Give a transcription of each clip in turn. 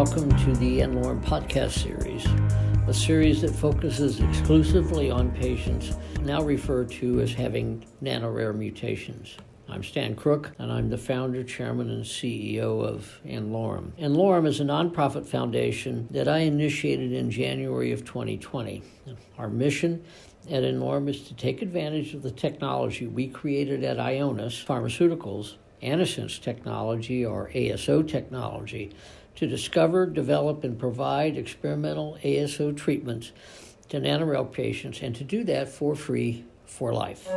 welcome to the n-Lorem podcast series, a series that focuses exclusively on patients now referred to as having nano-rare mutations. I'm Stan Crooke, and I'm the founder, chairman, and CEO of n-Lorem. n-Lorem is a nonprofit foundation that I initiated in January of 2020. Our mission at n-Lorem is to take advantage of the technology we created at Ionis Pharmaceuticals, Antisense technology, or ASO technology, to discover, develop, and provide experimental ASO treatments to nanorel patients, and to do that for free for life.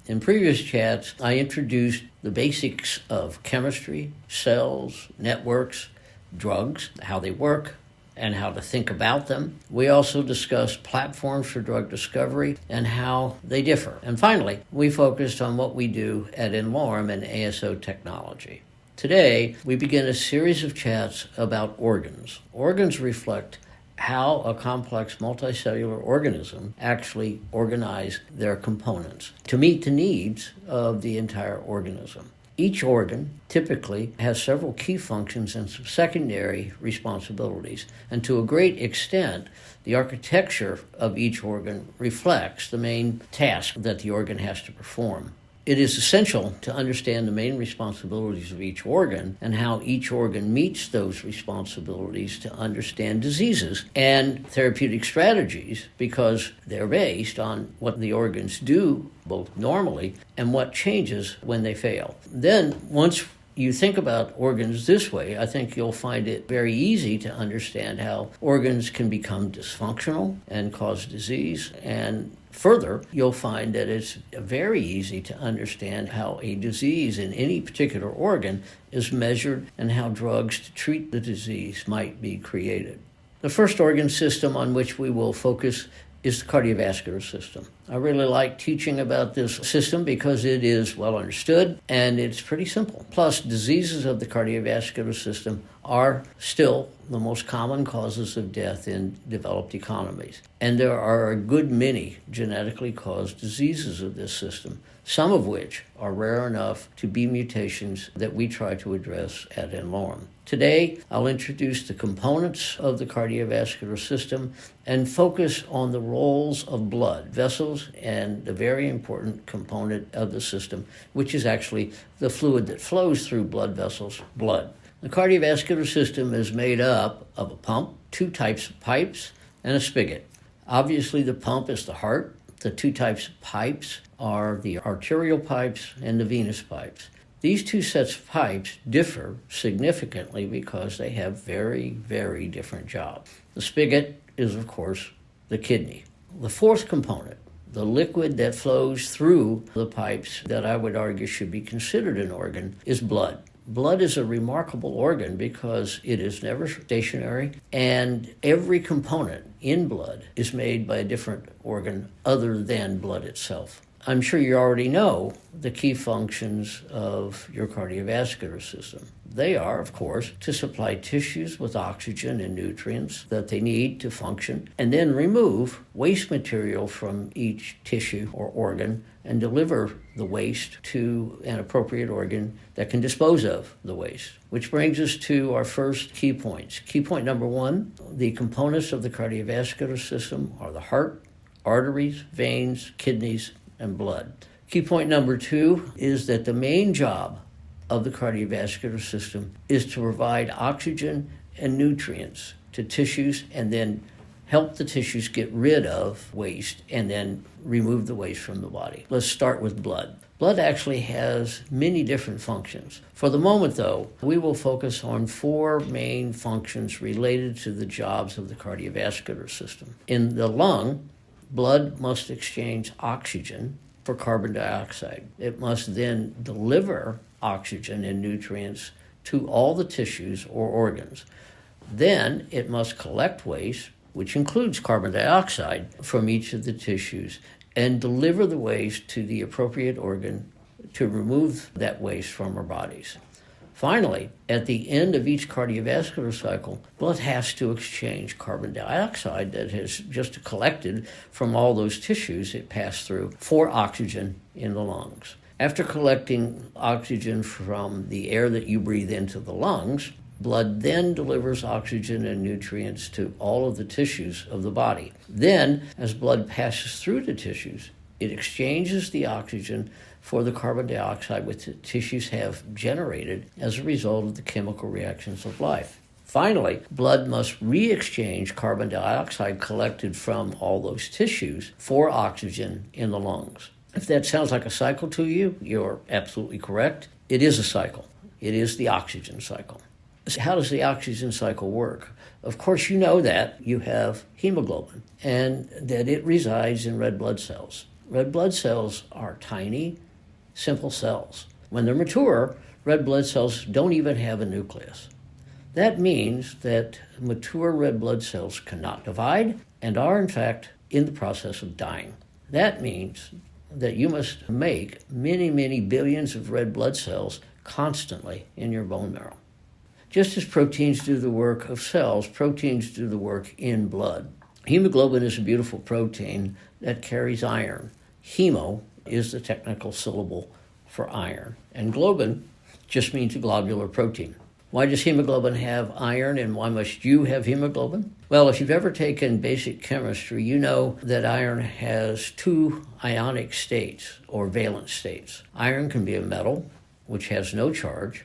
In previous chats, I introduced the basics of chemistry, cells, networks, drugs, how they work, and how to think about them. We also discussed platforms for drug discovery and how they differ. And finally, we focused on what we do at n-Lorem and ASO technology. Today, we begin a series of chats about organs. Organs reflect how a complex multicellular organism actually organizes their components to meet the needs of the entire organism. Each organ typically has several key functions and some secondary responsibilities, and to a great extent, the architecture of each organ reflects the main task that the organ has to perform. It is essential to understand the main responsibilities of each organ and how each organ meets those responsibilities to understand diseases and therapeutic strategies, because they're based on what the organs do both normally and what changes when they fail. Then, once you think about organs this way, I think you'll find it very easy to understand how organs can become dysfunctional and cause disease. And further, you'll find that it's very easy to understand how a disease in any particular organ is measured and how drugs to treat the disease might be created. The first organ system on which we will focus is the cardiovascular system. I really like teaching about this system because it is well understood and it's pretty simple. Plus, diseases of the cardiovascular system are still the most common causes of death in developed economies. And there are a good many genetically caused diseases of this system, some of which are rare enough to be mutations that we try to address at n-Lorem. Today, I'll introduce the components of the cardiovascular system and focus on the roles of blood vessels and the very important component of the system, which is actually the fluid that flows through blood vessels, blood. The cardiovascular system is made up of a pump, two types of pipes, and a spigot. Obviously, the pump is the heart. The two types of pipes are the arterial pipes and the venous pipes. These two sets of pipes differ significantly because they have very, very different jobs. The spigot is, of course, the kidney. The fourth component, the liquid that flows through the pipes that I would argue should be considered an organ, is blood. Blood is a remarkable organ because it is never stationary, and every component in blood is made by a different organ other than blood itself. I'm sure you already know the key functions of your cardiovascular system. They are, of course, to supply tissues with oxygen and nutrients that they need to function, and then remove waste material from each tissue or organ and deliver the waste to an appropriate organ that can dispose of the waste. Which brings us to our first key points. Key point number one, the components of the cardiovascular system are the heart, arteries, veins, kidneys, and blood. Key point number two is that the main job of the cardiovascular system is to provide oxygen and nutrients to tissues and then help the tissues get rid of waste and then remove the waste from the body. Let's start with blood. Blood actually has many different functions. For the moment, though, we will focus on four main functions related to the jobs of the cardiovascular system. In the lung, blood must exchange oxygen for carbon dioxide. It must then deliver oxygen and nutrients to all the tissues or organs. Then it must collect waste, which includes carbon dioxide, from each of the tissues and deliver the waste to the appropriate organ to remove that waste from our bodies. Finally, at the end of each cardiovascular cycle, blood has to exchange carbon dioxide that has just collected from all those tissues it passed through for oxygen in the lungs. After collecting oxygen from the air that you breathe into the lungs, blood then delivers oxygen and nutrients to all of the tissues of the body. Then, as blood passes through the tissues, it exchanges the oxygen for the carbon dioxide which the tissues have generated as a result of the chemical reactions of life. Finally, blood must re-exchange carbon dioxide collected from all those tissues for oxygen in the lungs. If that sounds like a cycle to you, you're absolutely correct. It is a cycle. It is the oxygen cycle. How does the oxygen cycle work? Of course, you know that you have hemoglobin and that it resides in red blood cells. Red blood cells are tiny, simple cells. When they're mature, red blood cells don't even have a nucleus. That means that mature red blood cells cannot divide and are, in fact, in the process of dying. That means that you must make many, many billions of red blood cells constantly in your bone marrow. Just as proteins do the work of cells, proteins do the work in blood. Hemoglobin is a beautiful protein that carries iron. Hemo is the technical syllable for iron, and globin just means a globular protein. Why does hemoglobin have iron, and why must you have hemoglobin? Well, if you've ever taken basic chemistry, you know that iron has two ionic states, or valence states. Iron can be a metal, which has no charge,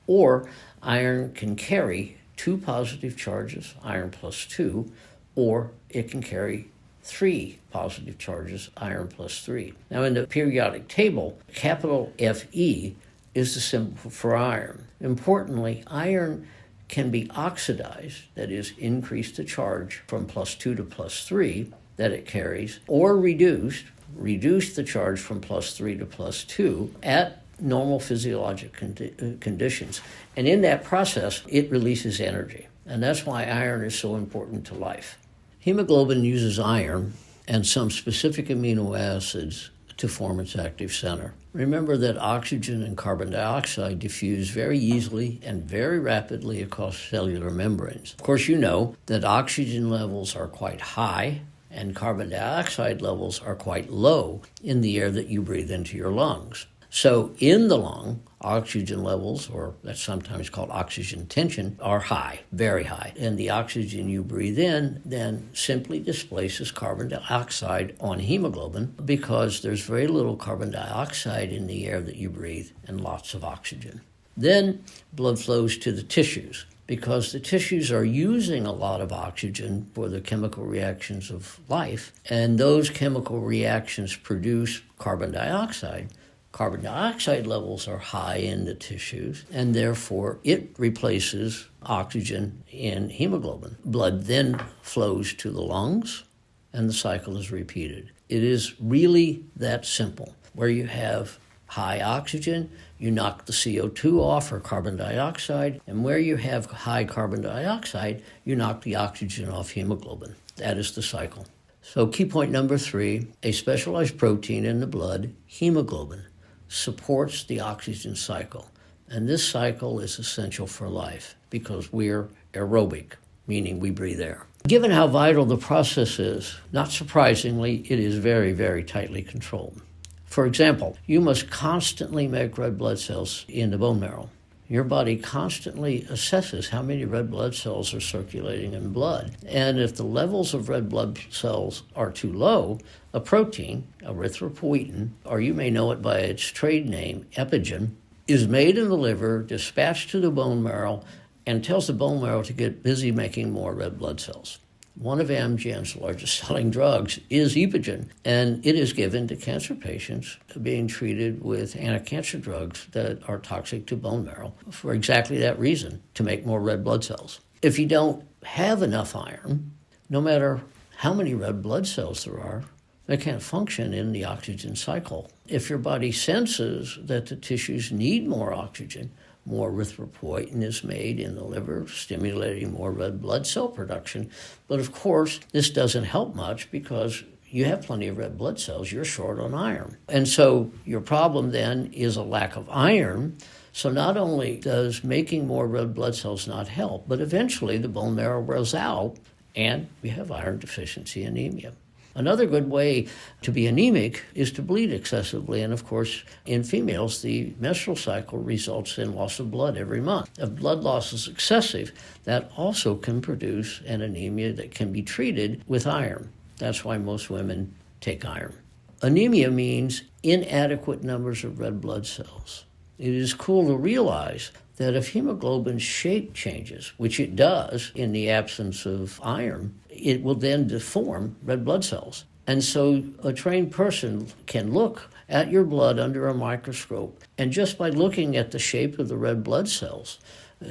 or iron can carry two positive charges, iron plus 2, or it can carry 3 positive charges, iron plus 3. Now, in the periodic table, capital Fe is the symbol for iron. Importantly, iron can be oxidized, that is, increase the charge from plus 2 to plus 3 that it carries, or reduce the charge from plus 3 to plus 2 at normal physiologic conditions. And in that process, it releases energy. And that's why iron is so important to life. Hemoglobin uses iron and some specific amino acids to form its active center. Remember that oxygen and carbon dioxide diffuse very easily and very rapidly across cellular membranes. Of course, you know that oxygen levels are quite high and carbon dioxide levels are quite low in the air that you breathe into your lungs. So in the lung, oxygen levels, or that's sometimes called oxygen tension, are high, very high. And the oxygen you breathe in then simply displaces carbon dioxide on hemoglobin because there's very little carbon dioxide in the air that you breathe and lots of oxygen. Then blood flows to the tissues because the tissues are using a lot of oxygen for the chemical reactions of life, and those chemical reactions produce carbon dioxide. Carbon dioxide levels are high in the tissues, and therefore it replaces oxygen in hemoglobin. Blood then flows to the lungs, and the cycle is repeated. It is really that simple. Where you have high oxygen, you knock the CO2 off, or carbon dioxide, and where you have high carbon dioxide, you knock the oxygen off hemoglobin. That is the cycle. So key point number 3, a specialized protein in the blood, hemoglobin, supports the oxygen cycle. And this cycle is essential for life because we're aerobic, meaning we breathe air. Given how vital the process is, not surprisingly, it is very, very tightly controlled. For example, you must constantly make red blood cells in the bone marrow. Your body constantly assesses how many red blood cells are circulating in blood. And if the levels of red blood cells are too low, a protein, erythropoietin, or you may know it by its trade name, epigen, is made in the liver, dispatched to the bone marrow, and tells the bone marrow to get busy making more red blood cells. One of Amgen's largest selling drugs is Epigen, and it is given to cancer patients being treated with anti-cancer drugs that are toxic to bone marrow for exactly that reason, to make more red blood cells. If you don't have enough iron, no matter how many red blood cells there are, they can't function in the oxygen cycle. If your body senses that the tissues need more oxygen, more erythropoietin is made in the liver, stimulating more red blood cell production. But of course, this doesn't help much because you have plenty of red blood cells, you're short on iron. And so your problem then is a lack of iron. So not only does making more red blood cells not help, but eventually the bone marrow wears out and we have iron deficiency anemia. Another good way to be anemic is to bleed excessively. And of course, in females, the menstrual cycle results in loss of blood every month. If blood loss is excessive, that also can produce an anemia that can be treated with iron. That's why most women take iron. Anemia means inadequate numbers of red blood cells. It is cool to realize that if hemoglobin's shape changes, which it does in the absence of iron, it will then deform red blood cells. And so a trained person can look at your blood under a microscope, and just by looking at the shape of the red blood cells,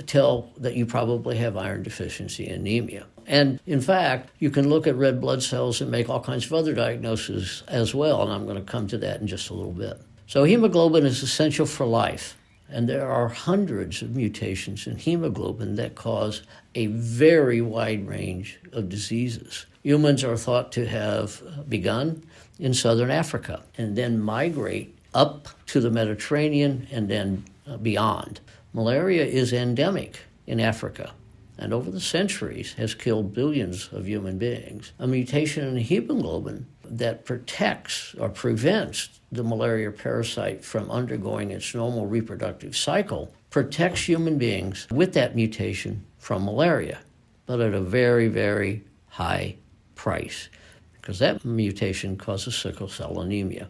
tell that you probably have iron deficiency anemia. And in fact, you can look at red blood cells and make all kinds of other diagnoses as well, and I'm going to come to that in just a little bit. So hemoglobin is essential for life, and there are hundreds of mutations in hemoglobin that cause a very wide range of diseases. Humans are thought to have begun in southern Africa and then migrate up to the Mediterranean and then beyond. Malaria is endemic in Africa, and over the centuries has killed billions of human beings. A mutation in hemoglobin that protects or prevents the malaria parasite from undergoing its normal reproductive cycle protects human beings with that mutation from malaria, but at a very, very high price, because that mutation causes sickle cell anemia.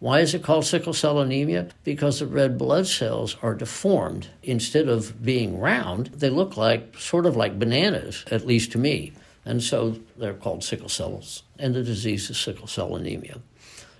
Why is it called sickle cell anemia? Because the red blood cells are deformed. Instead of being round, they look sort of like bananas, at least to me. And so they're called sickle cells, and the disease is sickle cell anemia.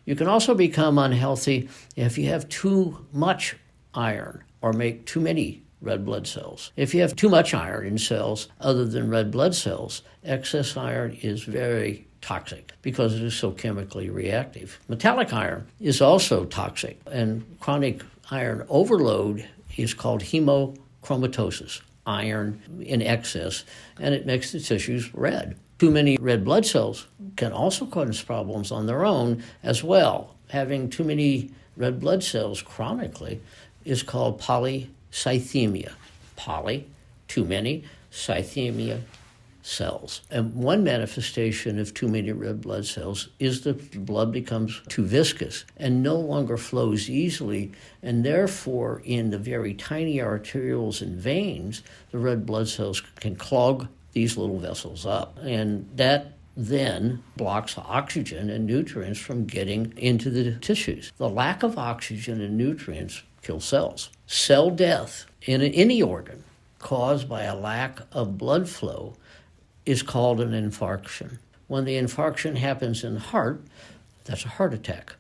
You can also become unhealthy if you have too much iron or make too many red blood cells. If you have too much iron in cells other than red blood cells, excess iron is very toxic because it is so chemically reactive. Metallic iron is also toxic, and chronic iron overload is called hemochromatosis, iron in excess, and it makes the tissues red. Too many red blood cells can also cause problems on their own as well. Having too many red blood cells chronically is called polycythemia. Poly, too many, cythemia, cells. And one manifestation of too many red blood cells is that the blood becomes too viscous and no longer flows easily, and therefore in the very tiny arterioles and veins, the red blood cells can clog these little vessels up, and that then blocks oxygen and nutrients from getting into the tissues. The lack of oxygen and nutrients kills cells. Cell death in any organ caused by a lack of blood flow is called an infarction. When the infarction happens in the heart, that's a heart attack.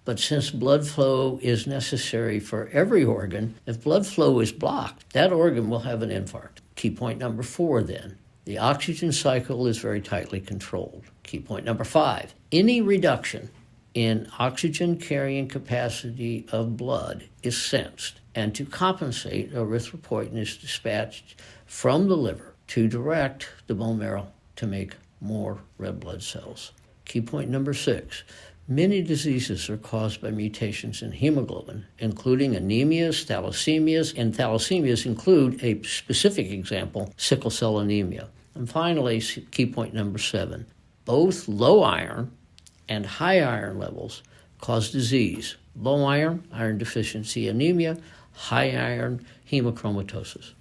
But since blood flow is necessary for every organ, if blood flow is blocked, that organ will have an infarct. Key point number 4 then, the oxygen cycle is very tightly controlled. Key point number 5, any reduction in oxygen carrying capacity of blood is sensed, and to compensate, erythropoietin is dispatched from the liver to direct the bone marrow to make more red blood cells. Key point number 6, many diseases are caused by mutations in hemoglobin, including anemias, thalassemias, and thalassemias include a specific example, sickle cell anemia. And finally, key point number 7, both low iron and high iron levels cause disease. Low iron, iron deficiency anemia; high iron, hemochromatosis.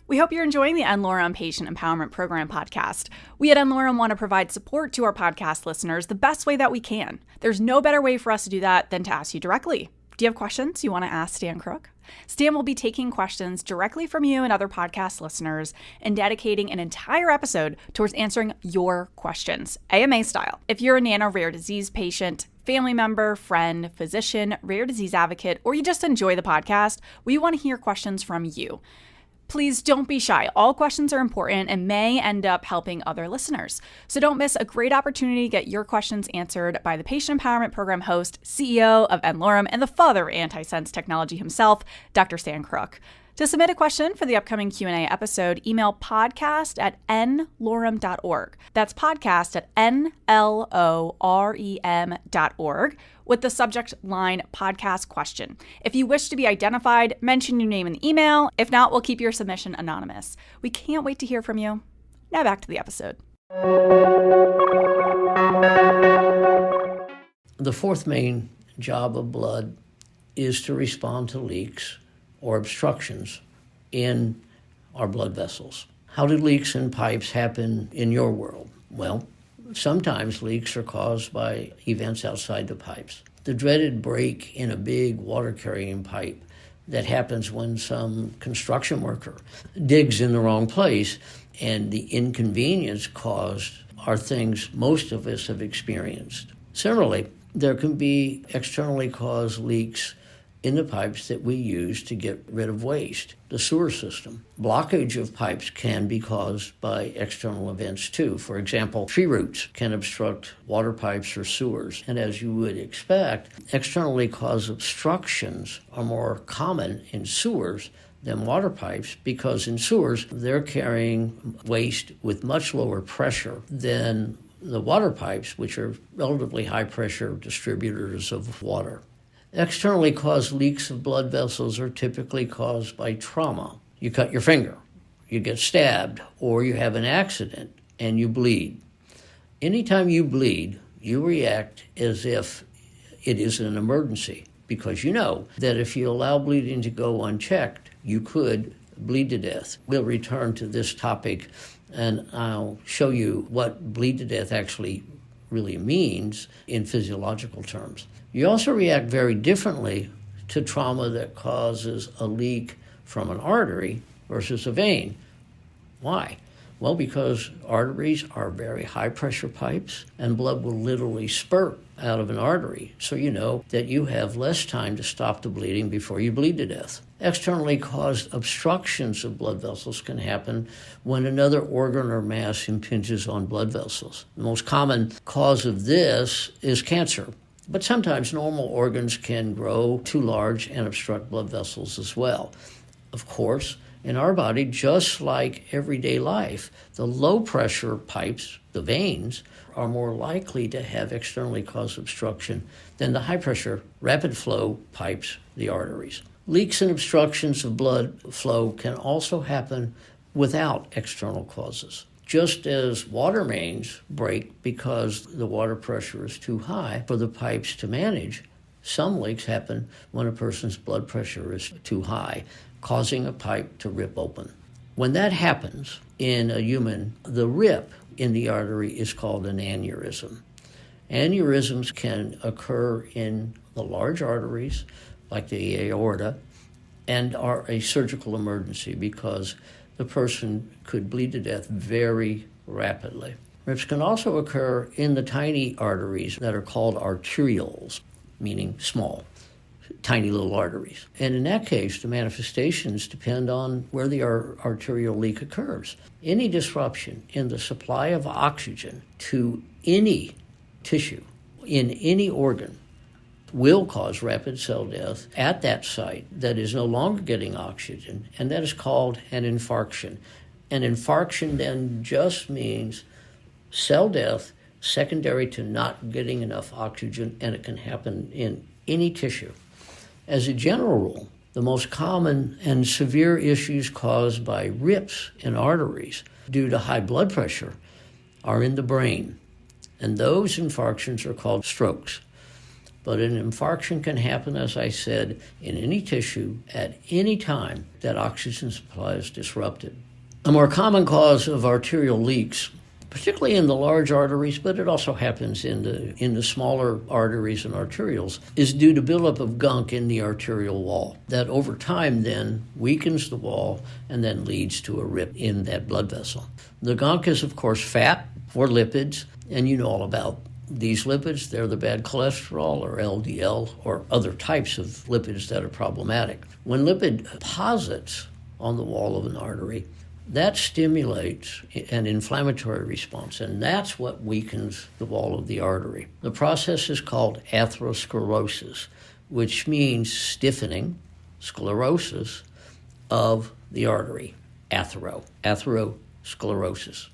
We hope you're enjoying the n-Lorem Patient Empowerment Program podcast. We at n-Lorem want to provide support to our podcast listeners the best way that we can. There's no better way for us to do that than to ask you directly. Do you have questions you want to ask Stan Crooke? Stan will be taking questions directly from you and other podcast listeners and dedicating an entire episode towards answering your questions, AMA style. If you're a nano-rare disease patient, family member, friend, physician, rare disease advocate, or you just enjoy the podcast, we want to hear questions from you. Please don't be shy. All questions are important and may end up helping other listeners. So don't miss a great opportunity to get your questions answered by the Patient Empowerment Program host, CEO of n-Lorem, and the father of antisense technology himself, Dr. Stan Crooke. To submit a question for the upcoming Q&A episode, email podcast@n-Lorem.org. That's podcast@n-Lorem.org with the subject line podcast question. If you wish to be identified, mention your name in the email. If not, we'll keep your submission anonymous. We can't wait to hear from you. Now back to the episode. The fourth main job of blood is to respond to leaks or obstructions in our blood vessels. How do leaks in pipes happen in your world? Well, sometimes leaks are caused by events outside the pipes. The dreaded break in a big water-carrying pipe that happens when some construction worker digs in the wrong place, and the inconvenience caused are things most of us have experienced. Similarly, there can be externally caused leaks in the pipes that we use to get rid of waste. The sewer system. Blockage of pipes can be caused by external events too. For example, tree roots can obstruct water pipes or sewers. And as you would expect, externally caused obstructions are more common in sewers than water pipes, because in sewers, they're carrying waste with much lower pressure than the water pipes, which are relatively high-pressure distributors of water. Externally caused leaks of blood vessels are typically caused by trauma. You cut your finger, you get stabbed, or you have an accident and you bleed. Anytime you bleed, you react as if it is an emergency, because you know that if you allow bleeding to go unchecked, you could bleed to death. We'll return to this topic and I'll show you what bleed to death actually really means in physiological terms. You also react very differently to trauma that causes a leak from an artery versus a vein. Why? Well, because arteries are very high-pressure pipes, and blood will literally spurt out of an artery, so you know that you have less time to stop the bleeding before you bleed to death. Externally caused obstructions of blood vessels can happen when another organ or mass impinges on blood vessels. The most common cause of this is cancer, but sometimes normal organs can grow too large and obstruct blood vessels as well. Of course, in our body, just like everyday life, the low-pressure pipes, the veins, are more likely to have externally caused obstruction than the high-pressure, rapid-flow pipes, the arteries. Leaks and obstructions of blood flow can also happen without external causes. Just as water mains break because the water pressure is too high for the pipes to manage, some leaks happen when a person's blood pressure is too high, causing a pipe to rip open. When that happens in a human, the rip in the artery is called an aneurysm. Aneurysms can occur in the large arteries, like the aorta, and are a surgical emergency because the person could bleed to death very rapidly. Rips can also occur in the tiny arteries that are called arterioles, meaning small, tiny little arteries. And in that case, the manifestations depend on where the arterial leak occurs. Any disruption in the supply of oxygen to any tissue in any organ will cause rapid cell death at that site that is no longer getting oxygen, and that is called an infarction. An infarction then just means cell death secondary to not getting enough oxygen, and it can happen in any tissue. As a general rule, the most common and severe issues caused by rips in arteries due to high blood pressure are in the brain, and those infarctions are called strokes. But an infarction can happen, as I said, in any tissue at any time that oxygen supply is disrupted. A more common cause of arterial leaks, particularly in the large arteries, but it also happens in the smaller arteries and arterioles, is due to buildup of gunk in the arterial wall that over time then weakens the wall and then leads to a rip in that blood vessel. The gunk is, of course, fat or lipids, and you know all about these lipids. They're the bad cholesterol or LDL or other types of lipids that are problematic. When lipid deposits on the wall of an artery, that stimulates an inflammatory response, and that's what weakens the wall of the artery. The process is called atherosclerosis, which means stiffening, sclerosis, of the artery. Atherosclerosis.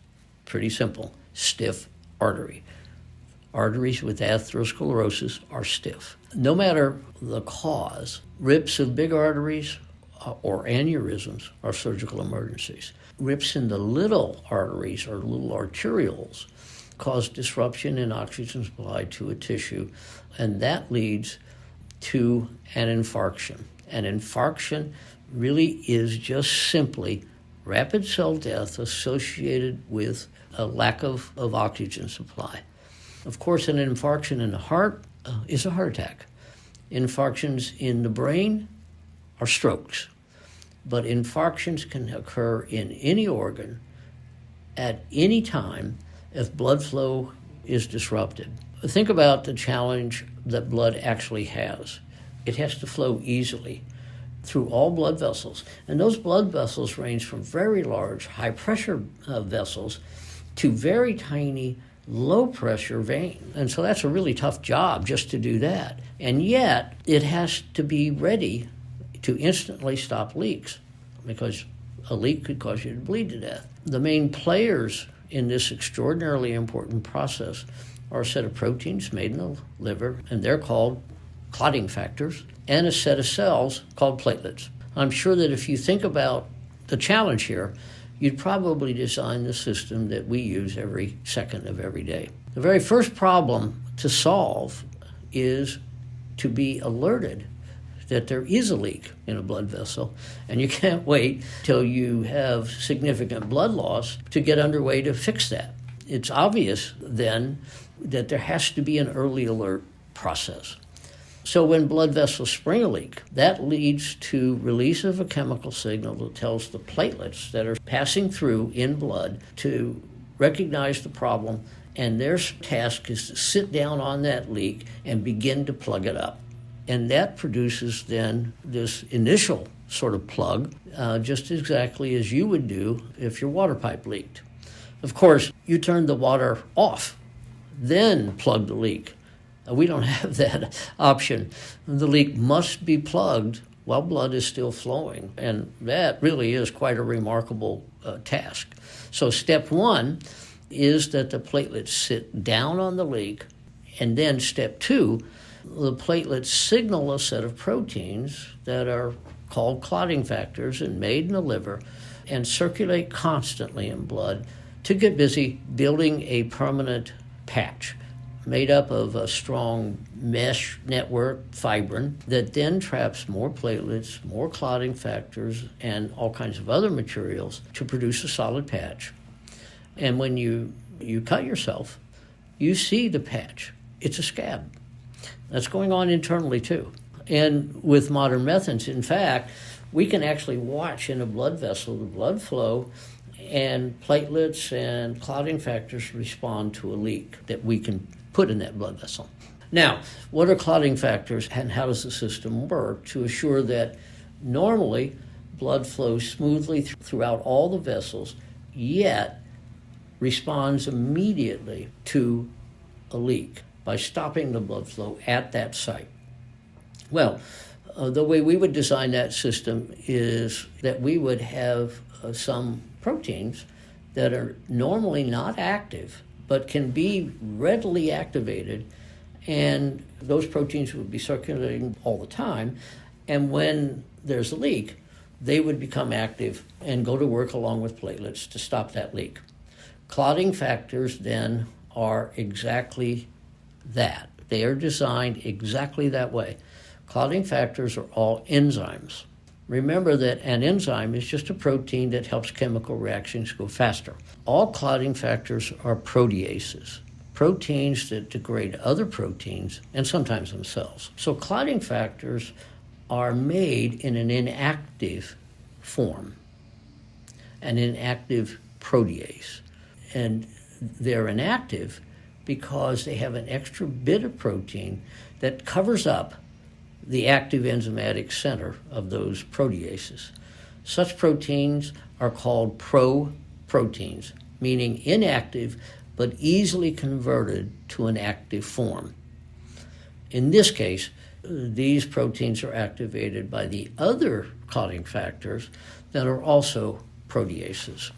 Pretty simple. Stiff artery. Arteries with atherosclerosis are stiff. No matter the cause, rips of big arteries or aneurysms are surgical emergencies. Rips in the little arteries or little arterioles cause disruption in oxygen supply to a tissue, and that leads to an infarction. An infarction really is just simply rapid cell death associated with a lack of oxygen supply. Of course, an infarction in the heart is a heart attack. Infarctions in the brain are strokes. But infarctions can occur in any organ at any time if blood flow is disrupted. Think about the challenge that blood actually has. It has to flow easily through all blood vessels. And those blood vessels range from very large, high-pressure vessels to very tiny, low-pressure veins. And so that's a really tough job just to do that. And yet, it has to be ready to instantly stop leaks, because a leak could cause you to bleed to death. The main players in this extraordinarily important process are a set of proteins made in the liver, and they're called clotting factors, and a set of cells called platelets. I'm sure that if you think about the challenge here, you'd probably design the system that we use every second of every day. The very first problem to solve is to be alerted that there is a leak in a blood vessel, and you can't wait till you have significant blood loss to get underway to fix that. It's obvious then that there has to be an early alert process. So when blood vessels spring a leak, that leads to release of a chemical signal that tells the platelets that are passing through in blood to recognize the problem, and their task is to sit down on that leak and begin to plug it up. And that produces then this initial sort of plug, just exactly as you would do if your water pipe leaked. Of course, you turn the water off, then plug the leak. We don't have that option. The leak must be plugged while blood is still flowing, and that really is quite a remarkable task. So step one is that the platelets sit down on the leak, and then step two, the platelets signal a set of proteins that are called clotting factors and made in the liver and circulate constantly in blood to get busy building a permanent patch made up of a strong mesh network, fibrin, that then traps more platelets, more clotting factors, and all kinds of other materials to produce a solid patch. And when you cut yourself, you see the patch. It's a scab. That's going on internally too. And with modern methods, in fact, we can actually watch in a blood vessel the blood flow, and platelets and clotting factors respond to a leak that we can put in that blood vessel. Now, what are clotting factors and how does the system work to assure that normally blood flows smoothly throughout all the vessels, yet responds immediately to a leak by stopping the blood flow at that site? Well, the way we would design that system is that we would have some proteins that are normally not active but can be readily activated, and those proteins would be circulating all the time, and when there's a leak, they would become active and go to work along with platelets to stop that leak. Clotting factors then are exactly that. They are designed exactly that way. Clotting factors are all enzymes. Remember that an enzyme is just a protein that helps chemical reactions go faster. All clotting factors are proteases, proteins that degrade other proteins and sometimes themselves. So clotting factors are made in an inactive form, an inactive protease. And they're inactive because they have an extra bit of protein that covers up the active enzymatic center of those proteases. Such proteins are called proteins, meaning inactive but easily converted to an active form. In this case, these proteins are activated by the other clotting factors that are also proteases.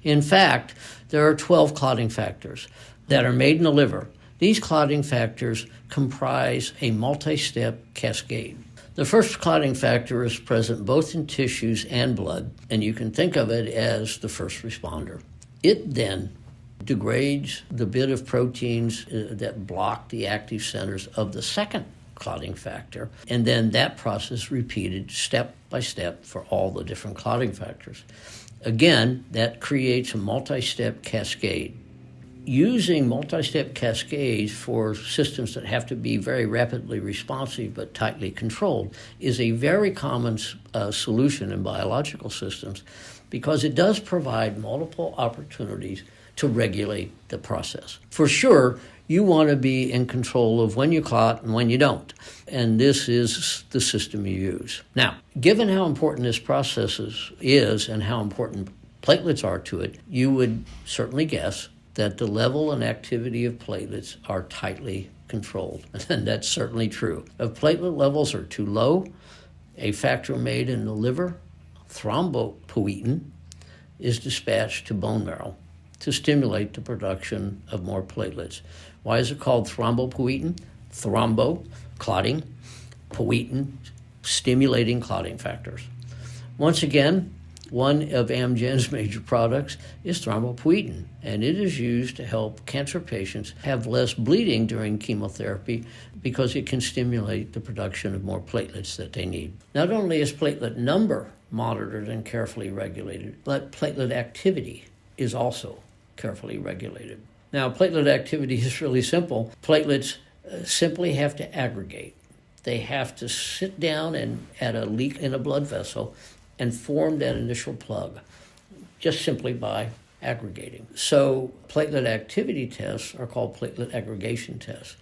In fact, there are 12 clotting factors that are made in the liver. These clotting factors comprise a multi-step cascade. The first clotting factor is present both in tissues and blood, and you can think of it as the first responder. It then degrades the bit of proteins that block the active centers of the second clotting factor, and then that process repeated step by step for all the different clotting factors. Again, that creates a multi-step cascade. Using multi-step cascades for systems that have to be very rapidly responsive but tightly controlled is a very common solution in biological systems because it does provide multiple opportunities to regulate the process. For sure, you want to be in control of when you clot and when you don't, and this is the system you use. Now, given how important this process is and how important platelets are to it, you would certainly guess that the level and activity of platelets are tightly controlled, and that's certainly true. If platelet levels are too low, a factor made in the liver, thrombopoietin, is dispatched to bone marrow to stimulate the production of more platelets. Why is it called thrombopoietin? Thrombo, clotting, poietin, stimulating clotting factors. Once again, one of Amgen's major products is thrombopoietin, and it is used to help cancer patients have less bleeding during chemotherapy because it can stimulate the production of more platelets that they need. Not only is platelet number monitored and carefully regulated, but platelet activity is also carefully regulated. Now, platelet activity is really simple. Platelets simply have to aggregate. They have to sit down and at a leak in a blood vessel and form that initial plug, just simply by aggregating. So platelet activity tests are called platelet aggregation tests.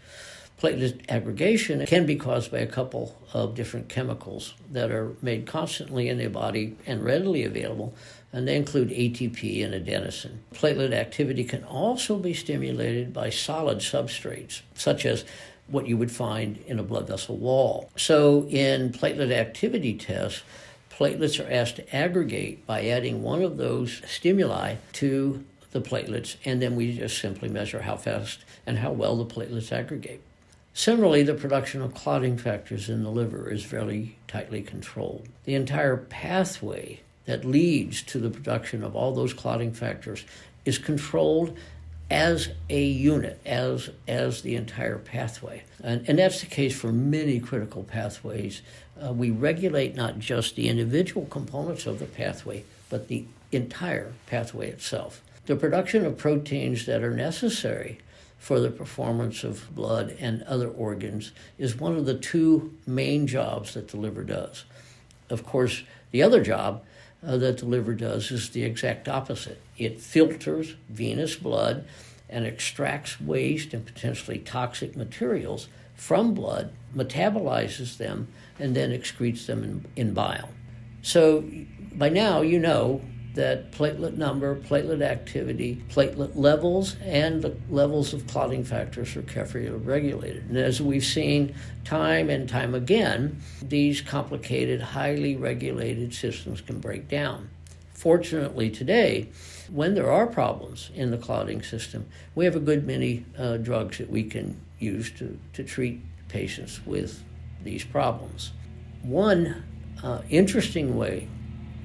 Platelet aggregation can be caused by a couple of different chemicals that are made constantly in the body and readily available, and they include ATP and adenosine. Platelet activity can also be stimulated by solid substrates, such as what you would find in a blood vessel wall. So in platelet activity tests, platelets are asked to aggregate by adding one of those stimuli to the platelets, and then we just simply measure how fast and how well the platelets aggregate. Similarly, the production of clotting factors in the liver is very tightly controlled. The entire pathway that leads to the production of all those clotting factors is controlled as a unit, as the entire pathway. And that's the case for many critical pathways. We regulate not just the individual components of the pathway, but the entire pathway itself. The production of proteins that are necessary for the performance of blood and other organs is one of the two main jobs that the liver does. Of course, the other job that the liver does is the exact opposite. It filters venous blood and extracts waste and potentially toxic materials from blood, metabolizes them, and then excretes them in bile. So by now you know that platelet number, platelet activity, platelet levels, and the levels of clotting factors are carefully regulated. And as we've seen time and time again, these complicated, highly regulated systems can break down. Fortunately today, when there are problems in the clotting system, we have a good many drugs that we can use to treat patients with these problems. One interesting way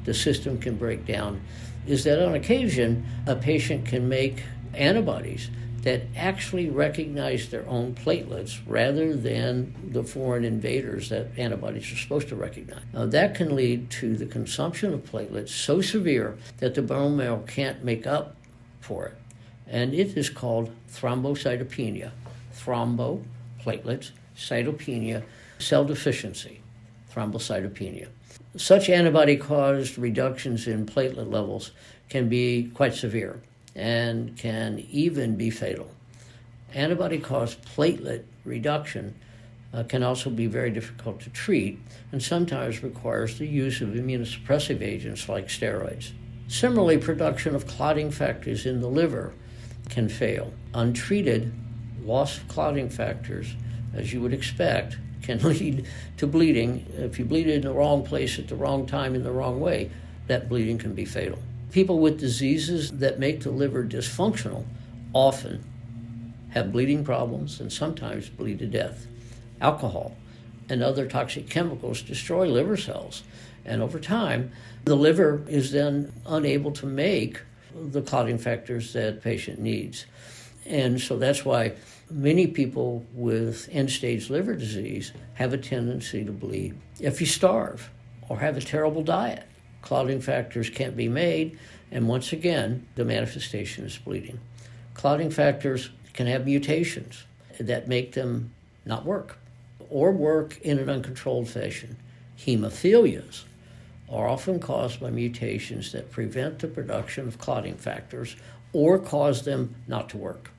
the system can break down is that on occasion, a patient can make antibodies that actually recognize their own platelets rather than the foreign invaders that antibodies are supposed to recognize. Now, that can lead to the consumption of platelets so severe that the bone marrow can't make up for it. And it is called thrombocytopenia. Thrombo, platelets, cytopenia, cell deficiency, thrombocytopenia. Such antibody-caused reductions in platelet levels can be quite severe and can even be fatal. Antibody-caused platelet reduction can also be very difficult to treat and sometimes requires the use of immunosuppressive agents like steroids. Similarly, production of clotting factors in the liver can fail. Untreated loss of clotting factors, as you would expect, can lead to bleeding. If you bleed in the wrong place at the wrong time in the wrong way, that bleeding can be fatal. People with diseases that make the liver dysfunctional often have bleeding problems and sometimes bleed to death. Alcohol and other toxic chemicals destroy liver cells. And over time, the liver is then unable to make the clotting factors that the patient needs. And so that's why many people with end-stage liver disease have a tendency to bleed. If you starve or have a terrible diet, clotting factors can't be made, and once again, the manifestation is bleeding. Clotting factors can have mutations that make them not work or work in an uncontrolled fashion. Hemophilias are often caused by mutations that prevent the production of clotting factors or cause them not to work.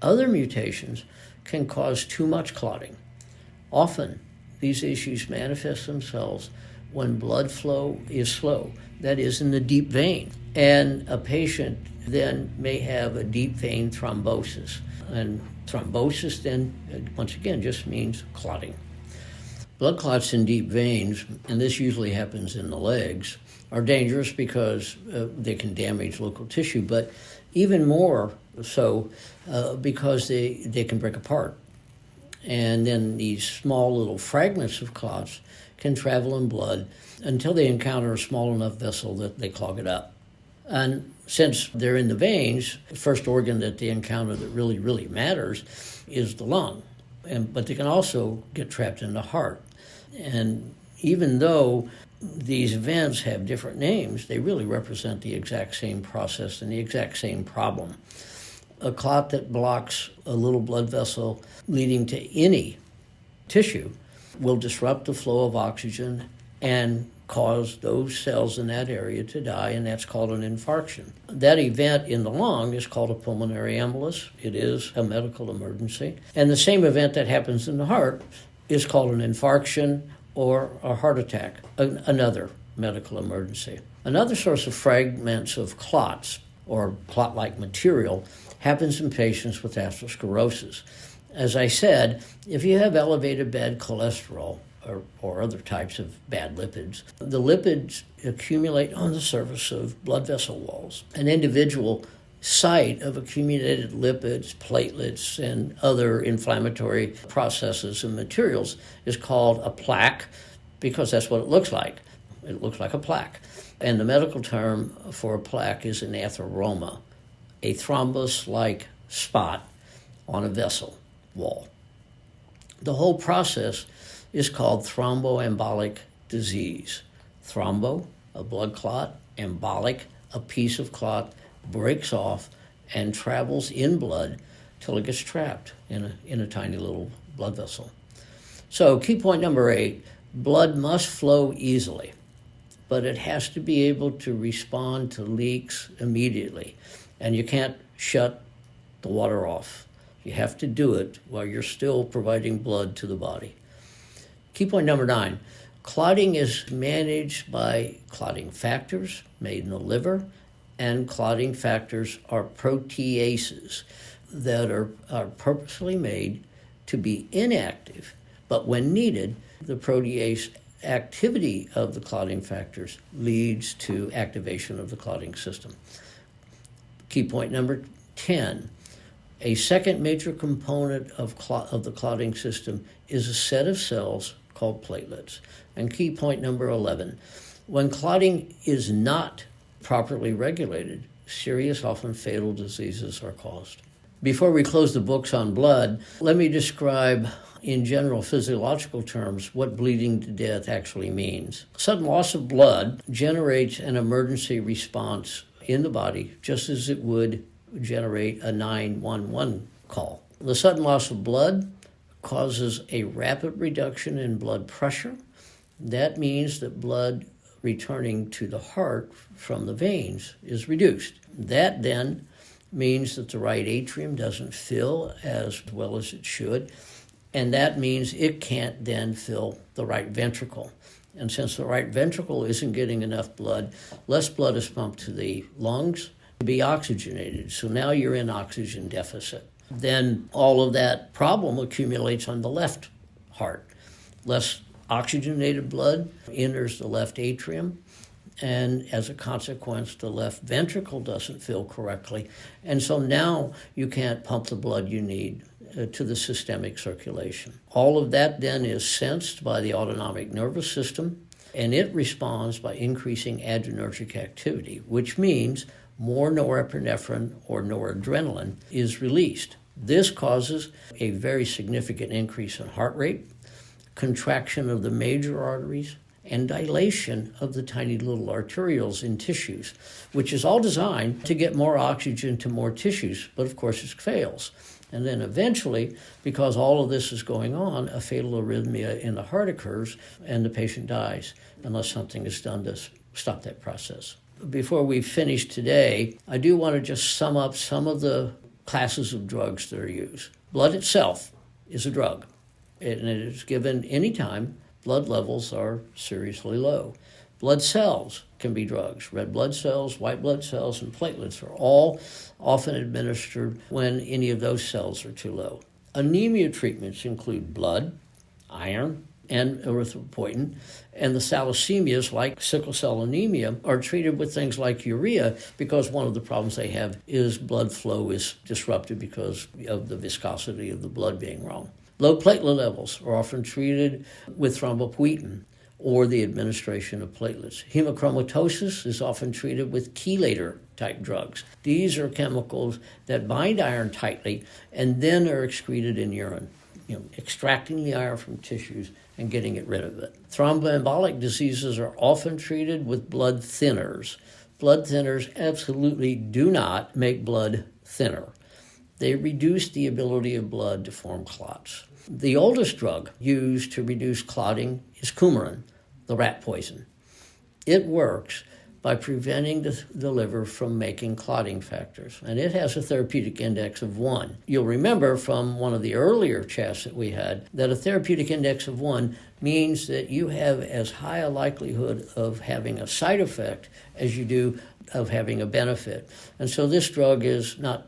Other mutations can cause too much clotting. Often, these issues manifest themselves when blood flow is slow, that is, in the deep vein. And a patient then may have a deep vein thrombosis. And thrombosis then, once again, just means clotting. Blood clots in deep veins, and this usually happens in the legs, are dangerous because they can damage local tissue, but even more so because they can break apart. And then these small little fragments of clots can travel in blood until they encounter a small enough vessel that they clog it up. And since they're in the veins, the first organ that they encounter that really matters is the lung. But they can also get trapped in the heart. And even though these events have different names, they really represent the exact same process and the exact same problem. A clot that blocks a little blood vessel leading to any tissue will disrupt the flow of oxygen and cause those cells in that area to die, and that's called an infarction. That event in the lung is called a pulmonary embolus. It is a medical emergency. And the same event that happens in the heart is called an infarction or a heart attack, another medical emergency. Another source of fragments of clots or clot-like material happens in patients with atherosclerosis. As I said, if you have elevated bad cholesterol or other types of bad lipids, the lipids accumulate on the surface of blood vessel walls. An individual site of accumulated lipids, platelets, and other inflammatory processes and materials is called a plaque, because that's what it looks like. It looks like a plaque. And the medical term for a plaque is an atheroma, a thrombus-like spot on a vessel wall. The whole process is called thromboembolic disease. Thrombo, a blood clot, embolic, a piece of clot, breaks off and travels in blood till it gets trapped in a tiny little blood vessel. So key point number 8, blood must flow easily, but it has to be able to respond to leaks immediately. And you can't shut the water off. You have to do it while you're still providing blood to the body. Key point number 9, clotting is managed by clotting factors made in the liver, and clotting factors are proteases that are purposely made to be inactive, but when needed, the protease activity of the clotting factors leads to activation of the clotting system. Key point number 10, a second major component of the clotting system is a set of cells called platelets. And key point number 11, when clotting is not properly regulated, serious, often fatal diseases are caused. Before we close the books on blood, let me describe in general physiological terms what bleeding to death actually means. Sudden loss of blood generates an emergency response in the body, just as it would generate a 911 call. The sudden loss of blood causes a rapid reduction in blood pressure. That means that blood returning to the heart from the veins is reduced. That then means that the right atrium doesn't fill as well as it should, and that means it can't then fill the right ventricle. And since the right ventricle isn't getting enough blood, less blood is pumped to the lungs to be oxygenated. So now you're in oxygen deficit. Then all of that problem accumulates on the left heart. Less oxygenated blood enters the left atrium, and as a consequence, the left ventricle doesn't fill correctly. And so now you can't pump the blood you need to the systemic circulation. All of that then is sensed by the autonomic nervous system, and it responds by increasing adrenergic activity, which means more norepinephrine or noradrenaline is released. This causes a very significant increase in heart rate, contraction of the major arteries, and dilation of the tiny little arterioles in tissues, which is all designed to get more oxygen to more tissues, but of course it fails. And then eventually, because all of this is going on, a fatal arrhythmia in the heart occurs and the patient dies unless something is done to stop that process. Before we finish today, I do want to just sum up some of the classes of drugs that are used. Blood itself is a drug, and it is given anytime blood levels are seriously low. Blood cells can be drugs. Red blood cells, white blood cells, and platelets are all often administered when any of those cells are too low. Anemia treatments include blood, iron, and erythropoietin, and the thalassemias, like sickle cell anemia, are treated with things like urea because one of the problems they have is blood flow is disrupted because of the viscosity of the blood being wrong. Low platelet levels are often treated with thrombopoietin or the administration of platelets. Hemochromatosis is often treated with chelator-type drugs. These are chemicals that bind iron tightly and then are excreted in urine, extracting the iron from tissues and getting rid of it. Thromboembolic diseases are often treated with blood thinners. Blood thinners absolutely do not make blood thinner. They reduce the ability of blood to form clots. The oldest drug used to reduce clotting is coumarin, the rat poison. It works by preventing the liver from making clotting factors, and it has a therapeutic index of 1. You'll remember from one of the earlier chats that we had that a therapeutic index of 1 means that you have as high a likelihood of having a side effect as you do of having a benefit. And so this drug is not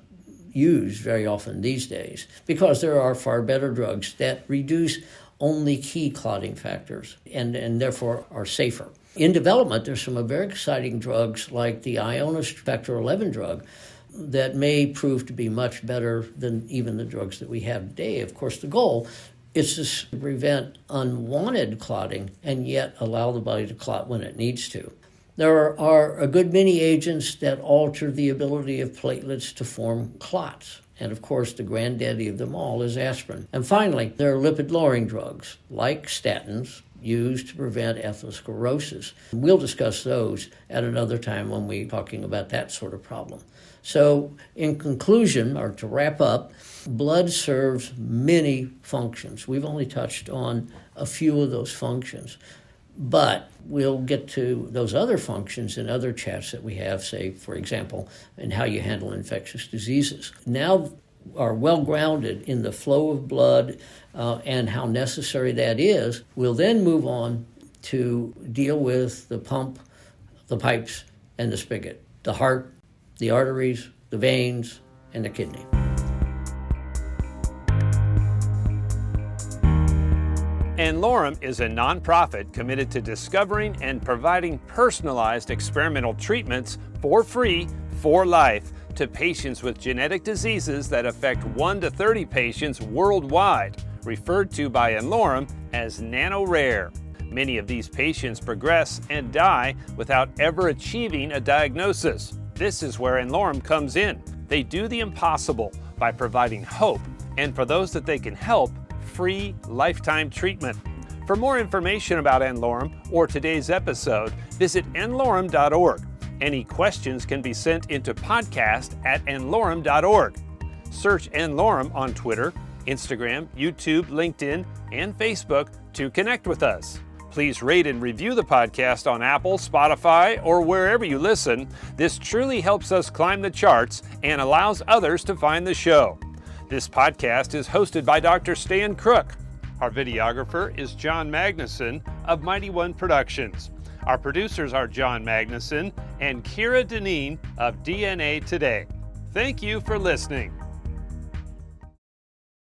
used very often these days because there are far better drugs that reduce only key clotting factors and therefore are safer. In development, there's some very exciting drugs like the Ionis Factor 11 drug that may prove to be much better than even the drugs that we have today. Of course, the goal is to prevent unwanted clotting and yet allow the body to clot when it needs to. There are a good many agents that alter the ability of platelets to form clots. And of course, the granddaddy of them all is aspirin. And finally, there are lipid-lowering drugs like statins used to prevent atherosclerosis. We'll discuss those at another time when we're talking about that sort of problem. So in conclusion, or to wrap up, blood serves many functions. We've only touched on a few of those functions. But we'll get to those other functions in other chats that we have, say, for example, in how you handle infectious diseases. Now are well grounded in the flow of blood and how necessary that is. We'll then move on to deal with the pump, the pipes, and the spigot, the heart, the arteries, the veins, and the kidney. n-Lorem is a nonprofit committed to discovering and providing personalized experimental treatments for free, for life, to patients with genetic diseases that affect 1 to 30 patients worldwide, referred to by n-Lorem as nano-rare. Many of these patients progress and die without ever achieving a diagnosis. This is where n-Lorem comes in. They do the impossible by providing hope, and for those that they can help, free lifetime treatment. For more information about n-Lorem or today's episode, visit n-Lorem.org. Any questions can be sent into podcast@n-Lorem.org. Search n-Lorem on Twitter, Instagram, YouTube, LinkedIn, and Facebook to connect with us. Please rate and review the podcast on Apple, Spotify, or wherever you listen. This truly helps us climb the charts and allows others to find the show. This podcast is hosted by Dr. Stan Crooke. Our videographer is John Magnuson of Mighty One Productions. Our producers are John Magnuson and Kira Deneen of DNA Today. Thank you for listening.